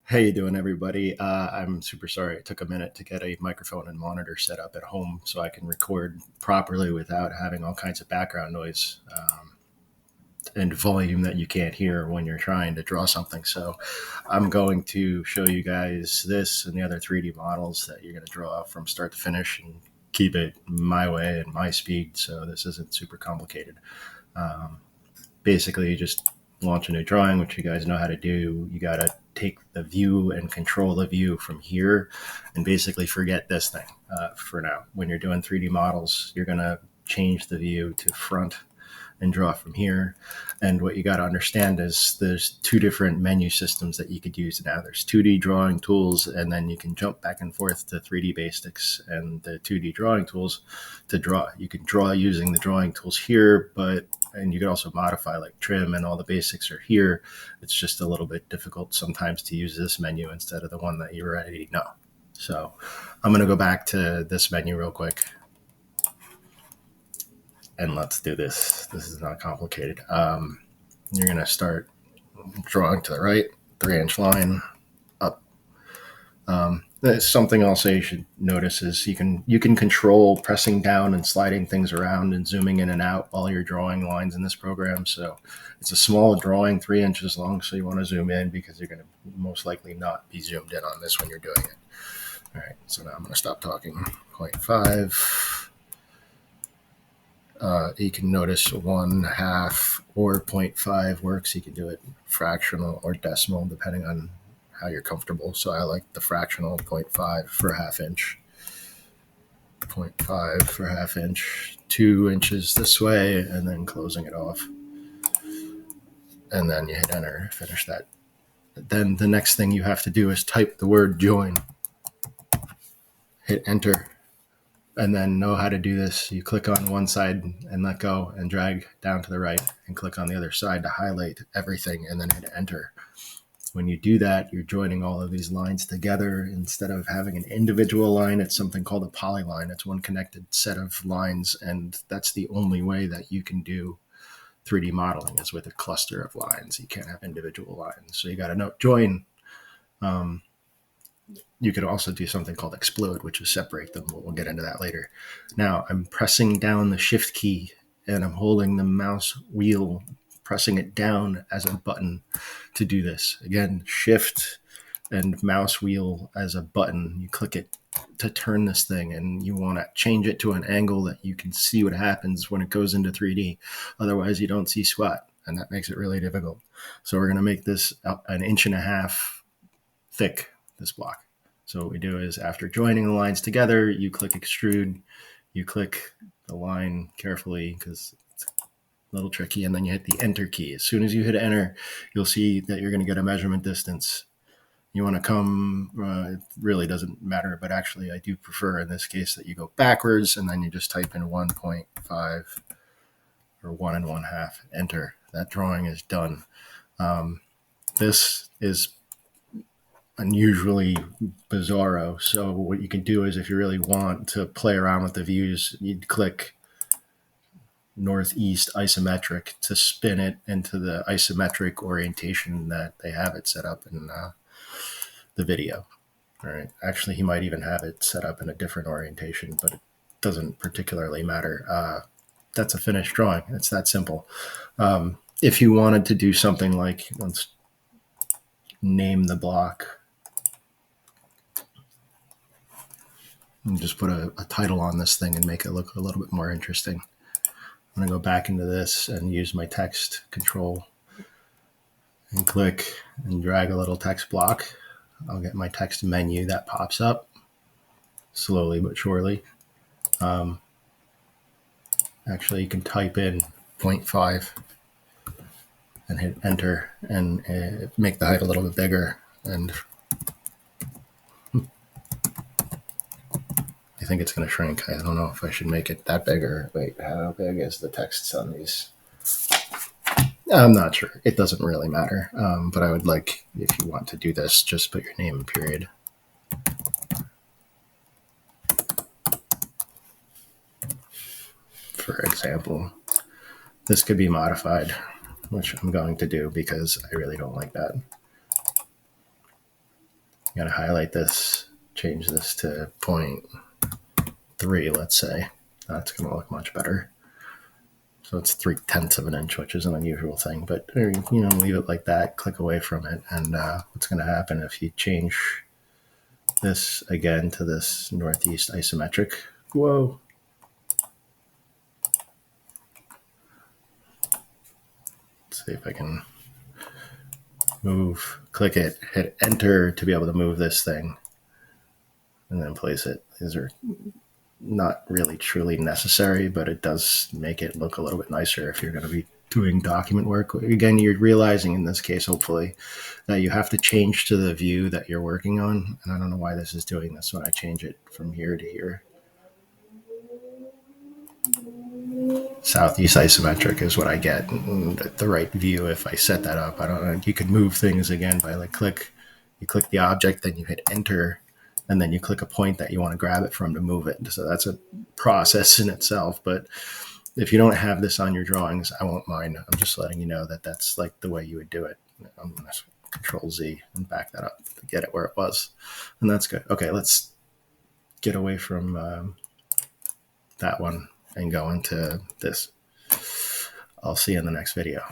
How you doing, everybody? I'm super sorry it took a minute to get a microphone and monitor set up at home so I can record properly without having all kinds of background noise and volume that you can't hear when you're trying to draw something. So I'm going to show you guys this and the other 3D models that you're going to draw from start to finish and keep it my way and my speed. So this isn't super complicated. Um, Basically, you just launch a new drawing, which you guys know how to do. You got to take the view and control the view from here and basically forget this thing for now. When you're doing 3D models, you're going to change the view to front and draw from here. And what you got to understand is there's two different menu systems that you could use now. There's 2D drawing tools, and then you can jump back and forth to 3D basics and the 2D drawing tools to draw. You can draw using the drawing tools here, and you can also modify like trim and all the basics are here. It's just a little bit difficult sometimes to use this menu instead of the one that you already know. So I'm going to go back to this menu real quick. And let's do this. This is not complicated. You're going to start drawing to the right, 3-inch line up. Something else you should notice is you can control pressing down and sliding things around and zooming in and out while you're drawing lines in this program. So it's a small drawing, 3 inches long. So you want to zoom in because you're going to most likely not be zoomed in on this when you're doing it. All right. So now I'm going to stop talking. 0.5. You can notice 1/2 or 0.5 works. You can do it fractional or decimal depending on how you're comfortable. So I like the fractional 0.5 for 1/2 inch, 0.5 for 1/2 inch, 2 inches this way, and then closing it off. And then you hit enter, finish that. Then the next thing you have to do is type the word join, hit enter, and then know how to do this. You click on one side and let go and drag down to the right and click on the other side to highlight everything and then hit enter. When you do that, you're joining all of these lines together. Instead of having an individual line, it's something called a polyline. It's one connected set of lines, and that's the only way that you can do 3D modeling is with a cluster of lines. You can't have individual lines. So you got to know join. You could also do something called explode, which is separate them. We'll get into that later. Now I'm pressing down the shift key and I'm holding the mouse wheel, pressing it down as a button to do this. Again, shift and mouse wheel as a button. You click it to turn this thing, and you want to change it to an angle that you can see what happens when it goes into 3D. Otherwise, you don't see squat, and that makes it really difficult. So we're going to make this 1.5 inches thick, this block. So what we do is after joining the lines together, you click extrude, you click the line carefully because it's a little tricky, and then you hit the enter key. As soon as you hit enter, you'll see that you're going to get a measurement distance. You want to come, it really doesn't matter, but actually I do prefer in this case that you go backwards and then you just type in 1.5 or 1 1/2, enter. That drawing is done. This is unusually bizarro. So what you can do is if you really want to play around with the views, you'd click northeast isometric to spin it into the isometric orientation that they have it set up in the video. All right. Actually, he might even have it set up in a different orientation, but it doesn't particularly matter. That's a finished drawing. It's that simple. If you wanted to do something like, let's name the block, and just put a title on this thing and make it look a little bit more interesting. I'm going to go back into this and use my text control and click and drag a little text block. I'll get my text menu that pops up slowly but surely. Actually, you can type in 0.5 and hit enter and make the height a little bit bigger. And I think it's going to shrink. I don't know if I should make it that big or wait, how big is the text on these? I'm not sure. It doesn't really matter. But I would like, if you want to do this, just put your name, period. For example, this could be modified, which I'm going to do because I really don't like that. got to highlight this, change this to 0.3, let's say. That's going to look much better. So it's 0.3 of an inch, which is an unusual thing, but leave it like that, click away from it. And what's going to happen if you change this again to this northeast isometric? Whoa. Let's see if I can move, click it, hit enter to be able to move this thing, and then place it. These are not really truly necessary, but it does make it look a little bit nicer if you're going to be doing document work. Again, you're realizing in this case, hopefully, that you have to change to the view that you're working on. And I don't know why this is doing this when I change it from here to here. Southeast isometric is what I get. The right view if I set that up. I don't know. You could move things again by you click the object, then you hit enter, and then you click a point that you want to grab it from to move it. So that's a process in itself. But if you don't have this on your drawings, I won't mind. I'm just letting you know that that's like the way you would do it. I'm going to Control Z and back that up to get it where it was. And that's good. Okay, let's get away from that one and go into this. I'll see you in the next video.